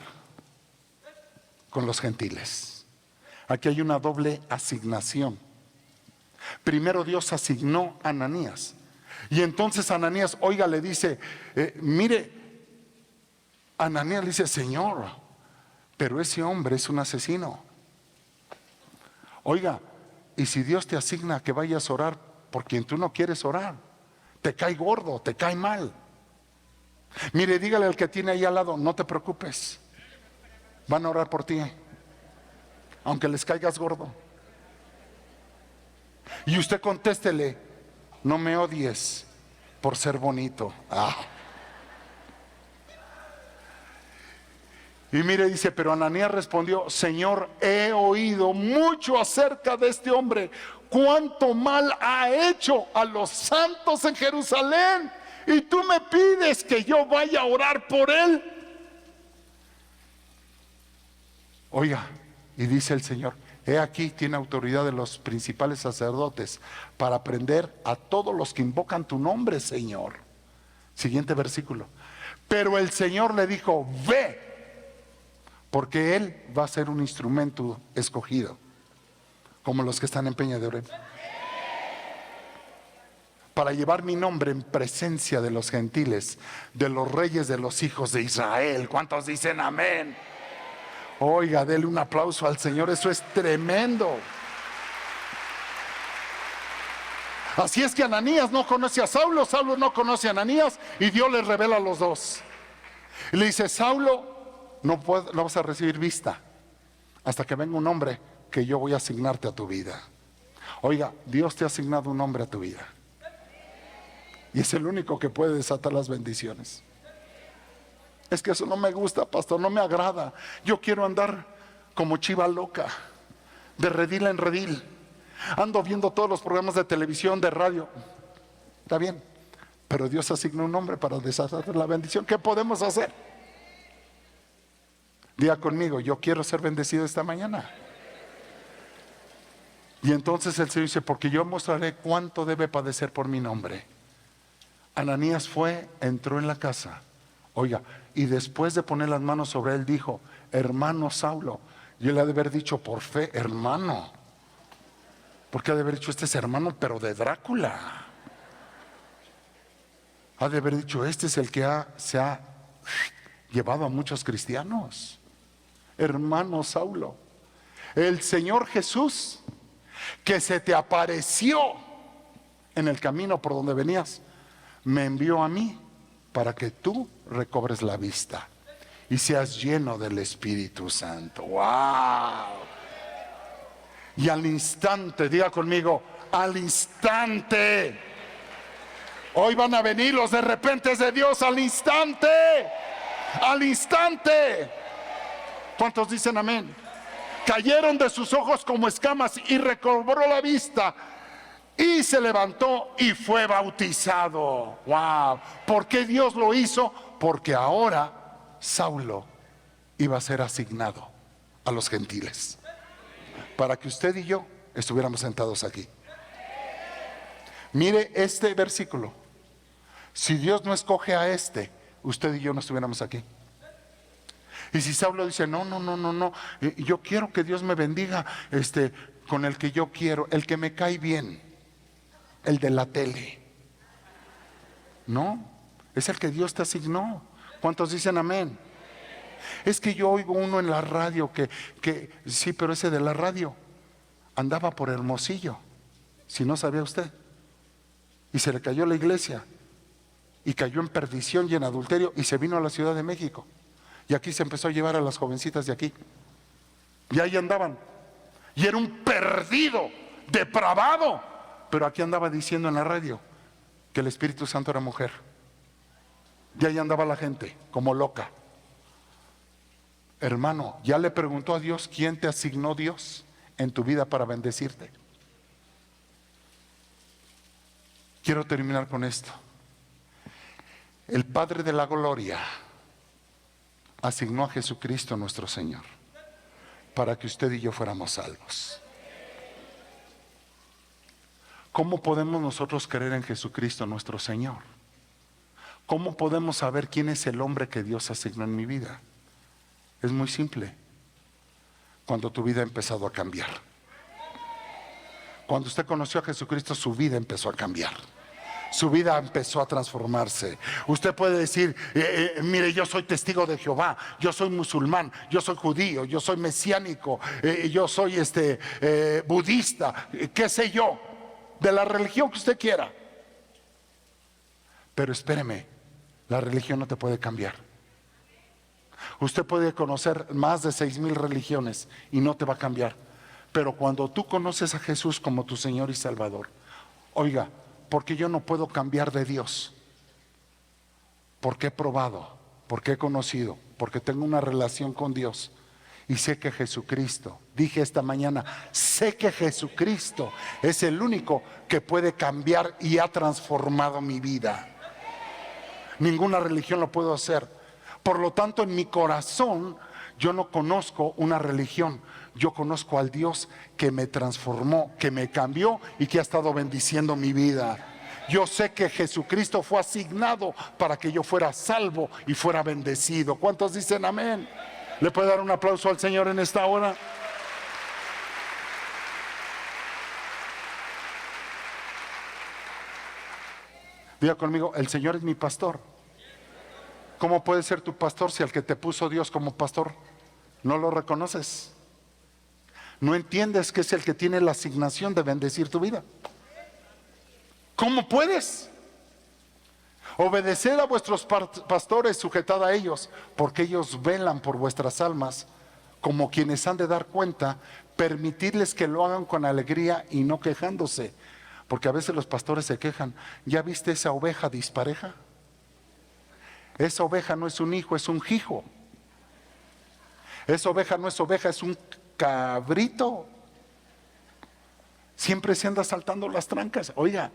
con los gentiles. Aquí hay una doble asignación. Primero Dios asignó a Ananías, y entonces Ananías, oiga, le dice, mire, Ananías le dice: Señor, pero ese hombre es un asesino. Oiga, y si Dios te asigna que vayas a orar por quien tú no quieres orar, te cae gordo, te cae mal, mire, dígale al que tiene ahí al lado: no te preocupes, van a orar por ti, aunque les caigas gordo. Y usted contéstele: no me odies por ser bonito. Y mire, dice: pero Ananías respondió: Señor, he oído mucho acerca de este hombre, cuánto mal ha hecho a los santos en Jerusalén, y tú me pides que yo vaya a orar por él. Oiga, y dice el Señor: he aquí, tiene autoridad de los principales sacerdotes para prender a todos los que invocan tu nombre, Señor. Siguiente versículo. Pero el Señor le dijo: ve, porque él va a ser un instrumento escogido, como los que están en Peña de Oreb, para llevar mi nombre en presencia de los gentiles, de los reyes de los hijos de Israel. ¿Cuántos dicen amén? Oiga, dele un aplauso al Señor, eso es tremendo. Así es que Ananías no conoce a Saulo, Saulo no conoce a Ananías, y Dios les revela a los dos. Y le dice: Saulo, no vas a recibir vista hasta que venga un hombre que yo voy a asignarte a tu vida. Oiga, Dios te ha asignado un hombre a tu vida, y es el único que puede desatar las bendiciones. Es que eso no me gusta, pastor, no me agrada. Yo quiero andar como chiva loca, de redil en redil. Ando viendo todos los programas de televisión, de radio. Está bien, pero Dios asignó un hombre para desatar la bendición. ¿Qué podemos hacer? Diga conmigo: yo quiero ser bendecido esta mañana. Y entonces el Señor dice: porque yo mostraré cuánto debe padecer por mi nombre. Ananías fue, entró en la casa. Oiga, y después de poner las manos sobre él, dijo: hermano Saulo. Y él ha de haber dicho: por fe, hermano. Porque ha de haber dicho: este es hermano, pero de Drácula. Ha de haber dicho: este es el que se ha llevado a muchos cristianos. Hermano Saulo, el Señor Jesús, que se te apareció en el camino por donde venías, me envió a mí para que tú recobres la vista y seas lleno del Espíritu Santo. ¡Wow! Y al instante, diga conmigo: al instante. Hoy van a venir los de repentes de Dios. Al instante. Al instante. ¿Cuántos dicen amén? Cayeron de sus ojos como escamas y recobró la vista. Y se levantó y fue bautizado. ¡Wow! ¿Por qué Dios lo hizo? Porque ahora Saulo iba a ser asignado a los gentiles, para que usted y yo estuviéramos sentados aquí. Mire este versículo. Si Dios no escoge a usted y yo no estuviéramos aquí. Y si Saulo dice: no, yo quiero que Dios me bendiga con el que yo quiero, el que me cae bien, el de la tele. No, es el que Dios te asignó. ¿Cuántos dicen amén? Es que yo oigo uno en la radio que sí, pero ese de la radio andaba por Hermosillo, si no sabía usted, y se le cayó la iglesia, y cayó en perdición y en adulterio, y se vino a la Ciudad de México, y aquí se empezó a llevar a las jovencitas de aquí, y ahí andaban, y era un perdido, depravado, pero aquí andaba diciendo en la radio que el Espíritu Santo era mujer, y ahí andaba la gente como loca. Hermano, ¿ya le preguntó a Dios quién te asignó Dios en tu vida para bendecirte? Quiero terminar con esto. El Padre de la Gloria asignó a Jesucristo nuestro Señor para que usted y yo fuéramos salvos. ¿Cómo podemos nosotros creer en Jesucristo nuestro Señor? ¿Cómo podemos saber quién es el hombre que Dios asignó en mi vida? Es muy simple. Cuando tu vida ha empezado a cambiar. Cuando usted conoció a Jesucristo, su vida empezó a cambiar. Su vida empezó a transformarse. Usted puede decir, mire, yo soy testigo de Jehová, yo soy musulmán, yo soy judío, yo soy mesiánico, yo soy budista, qué sé yo, de la religión que usted quiera. Pero espéreme, la religión no te puede cambiar. Usted puede conocer más de 6,000 religiones y no te va a cambiar. Pero cuando tú conoces a Jesús como tu Señor y Salvador, oiga, porque yo no puedo cambiar de Dios, porque he probado, porque he conocido, porque tengo una relación con Dios y sé que Jesucristo, dije esta mañana, sé que Jesucristo es el único que puede cambiar y ha transformado mi vida. Ninguna religión lo puedo hacer. Por lo tanto, en mi corazón yo no conozco una religión, yo conozco al Dios que me transformó, que me cambió y que ha estado bendiciendo mi vida. Yo sé que Jesucristo fue asignado para que yo fuera salvo y fuera bendecido. ¿Cuántos dicen amén? ¿Le puede dar un aplauso al Señor en esta hora? Diga conmigo, el Señor es mi pastor. ¿Cómo puede ser tu pastor si al que te puso Dios como pastor no lo reconoces? No entiendes que es el que tiene la asignación de bendecir tu vida. ¿Cómo puedes obedecer a vuestros pastores, sujetad a ellos, porque ellos velan por vuestras almas, como quienes han de dar cuenta, permitirles que lo hagan con alegría y no quejándose? Porque a veces los pastores se quejan. ¿Ya viste esa oveja dispareja? Esa oveja no es un hijo, es un hijo. Esa oveja no es oveja, es un cabrito. Siempre se anda saltando las trancas. Oiga,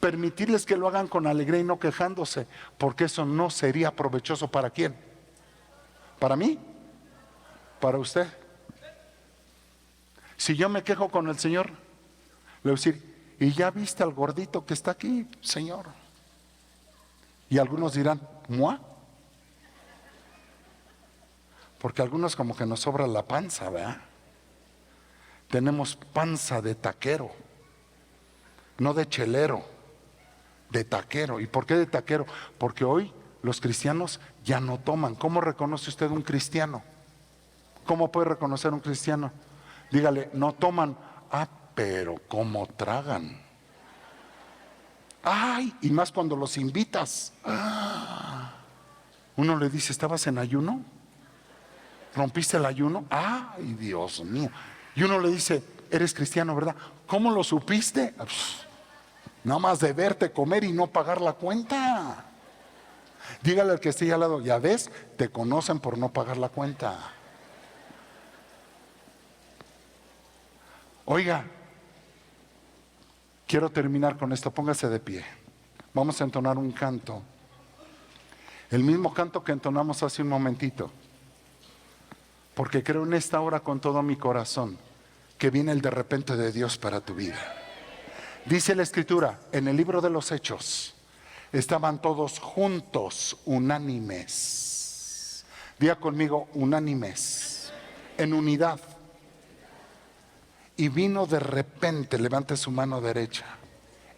permitirles que lo hagan con alegría y no quejándose, porque eso no sería provechoso. ¿Para quién? ¿Para mí? ¿Para usted? Si yo me quejo con el Señor, le voy a decir, ¿y ya viste al gordito que está aquí, Señor? Y algunos dirán, ¿mua? Porque algunos como que nos sobra la panza, ¿verdad? Tenemos panza de taquero, no de chelero, de taquero. ¿Y por qué de taquero? Porque hoy los cristianos ya no toman. ¿Cómo reconoce usted un cristiano? ¿Cómo puede reconocer un cristiano? Dígale, no toman. Ah, pero ¿cómo tragan? Ay, y más cuando los invitas. Uno le dice, ¿estabas en ayuno? ¿Rompiste el ayuno? Ay, Dios mío. Y uno le dice, eres cristiano, ¿verdad? ¿Cómo lo supiste? Nada más de verte comer y no pagar la cuenta. Dígale al que esté al lado, ya ves, te conocen por no pagar la cuenta. Oiga, quiero terminar con esto, póngase de pie. Vamos a entonar un canto. El mismo canto que entonamos hace un momentito. Porque creo en esta hora con todo mi corazón que viene el de repente de Dios para tu vida. Dice la Escritura, en el libro de los Hechos, estaban todos juntos, unánimes. Diga conmigo, unánimes, en unidad. Y vino de repente, levante su mano derecha,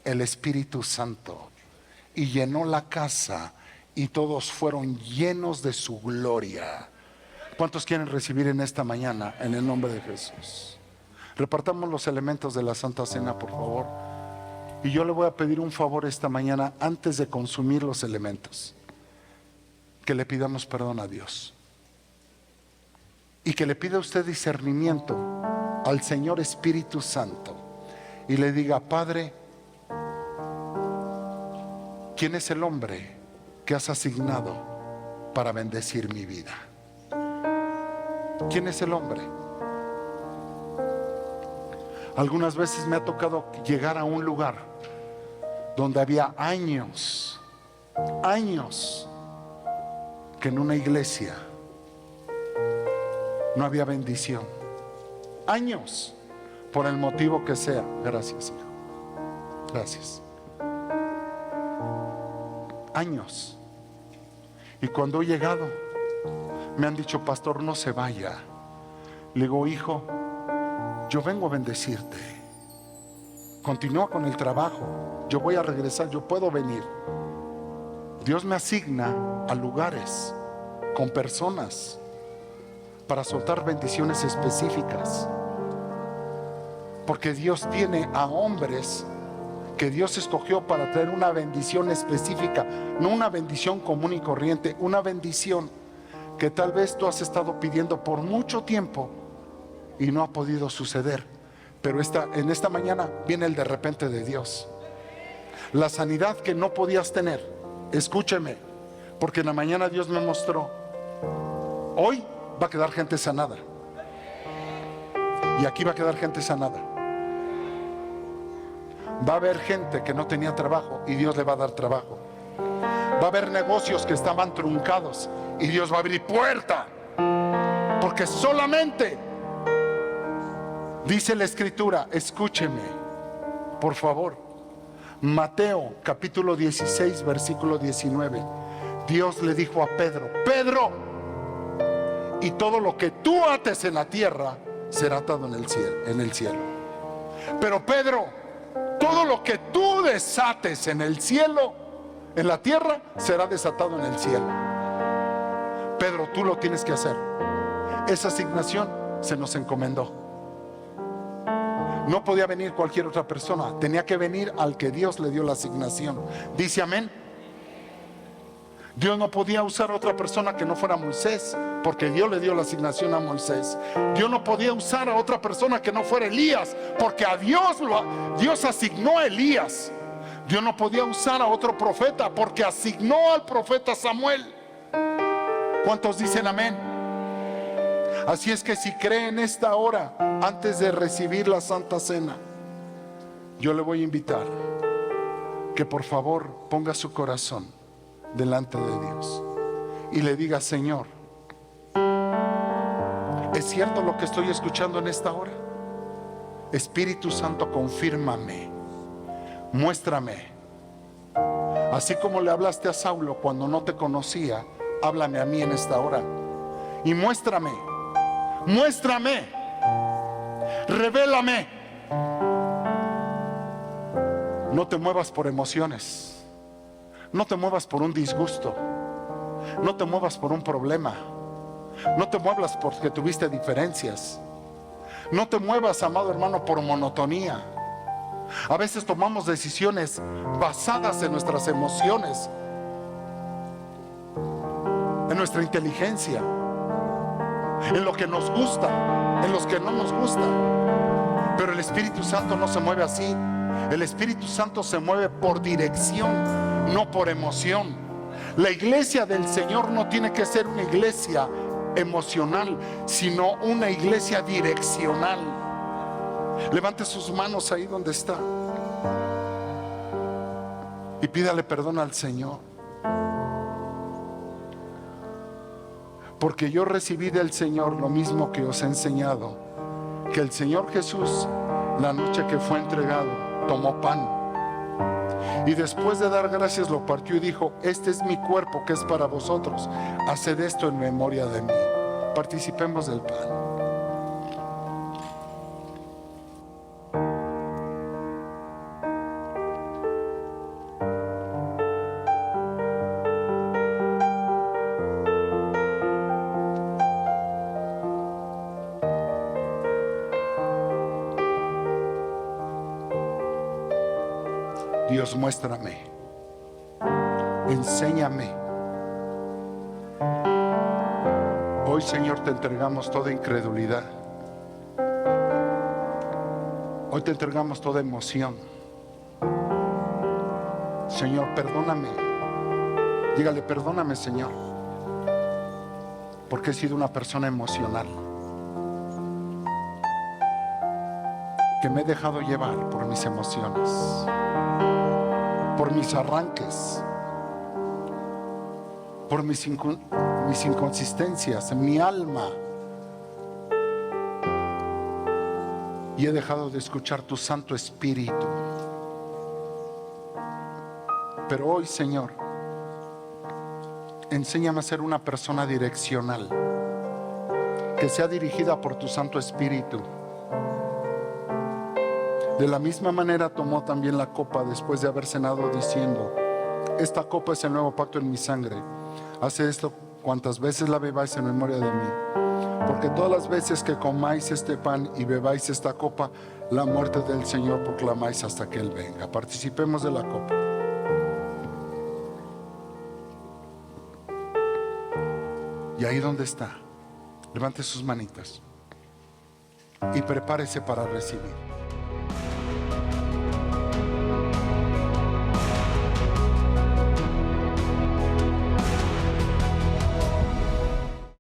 el Espíritu Santo y llenó la casa y todos fueron llenos de su gloria. ¿Cuántos quieren recibir en esta mañana en el nombre de Jesús? Repartamos los elementos de la Santa Cena, por favor. Y yo le voy a pedir un favor esta mañana antes de consumir los elementos. Que le pidamos perdón a Dios. Y que le pida usted discernimiento al Señor Espíritu Santo. Y le diga, Padre, ¿quién es el hombre que has asignado para bendecir mi vida? ¿Quién es el hombre? Algunas veces me ha tocado llegar a un lugar donde había años que en una iglesia no había bendición. Años, por el motivo que sea. Gracias, hijo. Gracias. Años. Y cuando he llegado, me han dicho: pastor, no se vaya. Le digo: hijo, yo vengo a bendecirte. Continúa con el trabajo. Yo voy a regresar, yo puedo venir. Dios me asigna a lugares con personas para soltar bendiciones específicas. Porque Dios tiene a hombres que Dios escogió para traer una bendición específica, no una bendición común y corriente, una bendición que tal vez tú has estado pidiendo por mucho tiempo y no ha podido suceder. Pero en esta mañana viene el de repente de Dios. La sanidad que no podías tener, escúcheme, porque en la mañana Dios me mostró: hoy va a quedar gente sanada, y aquí va a quedar gente sanada. Va a haber gente que no tenía trabajo y Dios le va a dar trabajo. Va a haber negocios que estaban truncados y Dios va a abrir puerta. Porque solamente, dice la Escritura, escúcheme, por favor, Mateo capítulo 16 versículo 19. Dios le dijo a Pedro: Pedro, y todo lo que tú ates en la tierra será atado en el cielo. Pero Pedro, todo lo que tú desates en el cielo, en la tierra, será desatado en el cielo. Pedro, tú lo tienes que hacer. Esa asignación se nos encomendó. No podía venir cualquier otra persona, tenía que venir al que Dios le dio la asignación. Dice amén. Dios no podía usar a otra persona que no fuera Moisés, porque Dios le dio la asignación a Moisés. Dios no podía usar a otra persona que no fuera Elías, porque a Dios asignó a Elías. Dios no podía usar a otro profeta, porque asignó al profeta Samuel. ¿Cuántos dicen amén? Así es que si cree en esta hora, antes de recibir la Santa Cena, yo le voy a invitar que por favor ponga su corazón delante de Dios y le diga: Señor, ¿es cierto lo que estoy escuchando en esta hora? Espíritu Santo, confírmame, muéstrame. Así como le hablaste a Saulo cuando no te conocía, háblame a mí en esta hora y muéstrame, revélame. No te muevas por emociones. No te muevas por un disgusto. No te muevas por un problema. No te muevas porque tuviste diferencias. No te muevas, amado hermano, por monotonía. A veces tomamos decisiones basadas en nuestras emociones, en nuestra inteligencia, en lo que nos gusta, en los que no nos gusta. Pero el Espíritu Santo no se mueve así. El Espíritu Santo se mueve por dirección, no por emoción. La iglesia del Señor no tiene que ser una iglesia emocional, sino una iglesia direccional. Levante sus manos ahí donde está y pídale perdón al Señor, porque yo recibí del Señor lo mismo que os he enseñado, que el Señor Jesús, la noche que fue entregado, tomó pan y después de dar gracias lo partió y dijo: este es mi cuerpo que es para vosotros, haced esto en memoria de mí. Participemos del pan. Dios, muéstrame, enséñame. Hoy, Señor, te entregamos toda incredulidad. Hoy te entregamos toda emoción. Señor, perdóname. Dígale: perdóname, Señor, porque he sido una persona emocional, que me he dejado llevar por mis emociones, por mis arranques, por mis inconsistencias. Mi alma y he dejado de escuchar tu Santo Espíritu. Pero hoy, Señor, enséñame a ser una persona direccional, que sea dirigida por tu Santo Espíritu. De la misma manera tomó también la copa después de haber cenado, diciendo: esta copa es el nuevo pacto en mi sangre. Haced esto cuantas veces la bebáis en memoria de mí. Porque todas las veces que comáis este pan y bebáis esta copa, la muerte del Señor proclamáis hasta que Él venga. Participemos de la copa. Y ahí donde está, levante sus manitas y prepárese para recibir.